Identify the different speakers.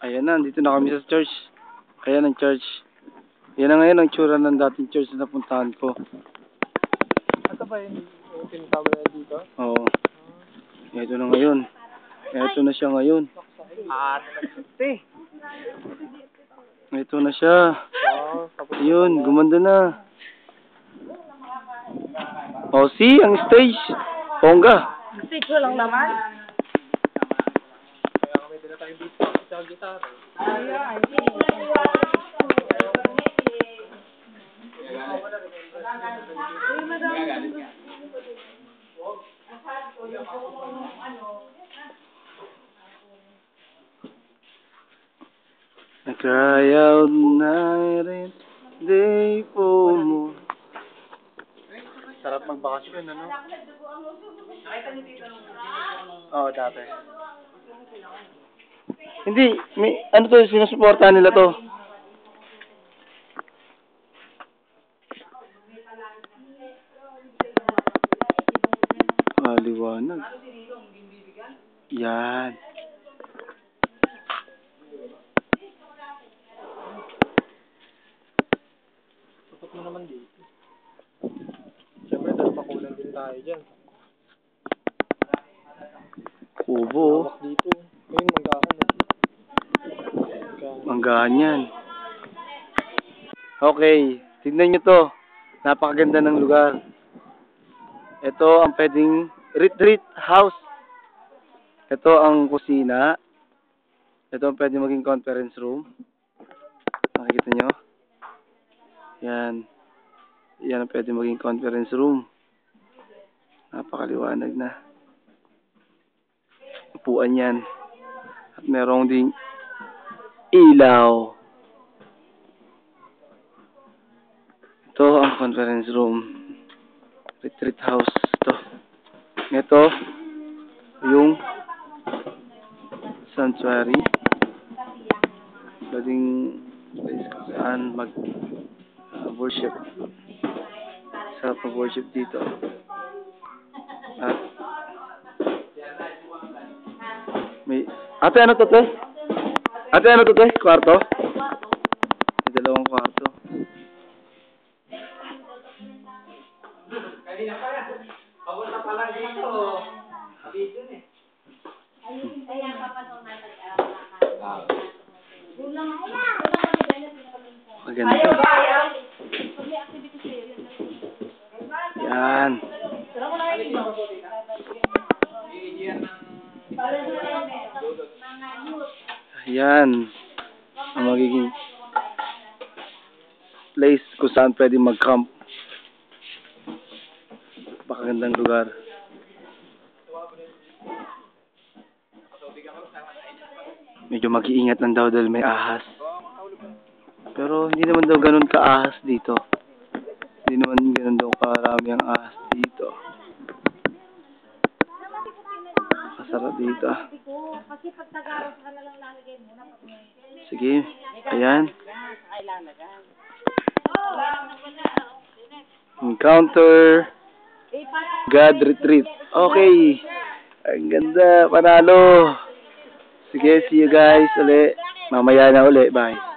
Speaker 1: Ayan na, dito na kami sa church. Ayan ang church. Yan na ngayon ang tsura ng dating church na napuntahan ko.
Speaker 2: Ito ba yung tinatawag na dito?
Speaker 1: Oo. Ito na ngayon. Ito na siya ngayon. Ito na siya. Yun, gumanda na. O, see, ang stage. Bongga.
Speaker 3: Stage lang naman.
Speaker 2: Kaya kami tinatawag dito sa gitara.
Speaker 1: I cry out night and day for more.
Speaker 2: Sarap magbakasyon, ano?
Speaker 1: Oo, dati. Hindi, may, ano to, sinusuportahan nila to. Liwanag. Yan.
Speaker 2: Tutok mo naman dito. Siyempre, nagpakulan din tayo dyan.
Speaker 1: Kubo.
Speaker 2: Hawak dito. Ayun, manggahan.
Speaker 1: Manggahan yan. Okay, tignan nyo to. Napakaganda ng lugar. Ito ang pwedeng retreat house. Ito ang kusina. Ito ang pwedeng maging conference room. Nakikita nyo? Yan. Yan ang pwedeng maging conference room. Napakaliwanag na. Upuan yan. At merong ding ilaw. Ito ang conference room. Retreat house to. Ito yung sanctuary. Pwedeng place kung saan mag worship. Sarap mag-worship dito. At may ate, ano to, te? Ate, ano to, te? Kwarto? May dalawang kwarto. Maganda. Yan. Yan ang magiging place kung saan pwede mag-camp. Pakagandang lugar. Medyo mag-iingat lang daw dahil may ahas. Pero hindi naman daw ganun ka-ahas dito. Hindi naman ganun daw karami ang ahas dito. Masarap dito. Sige, ayan. Encounter God Retreat. Okay. Ang ganda, panalo. Sige, see you guys uli. Mamaya na uli. Bye.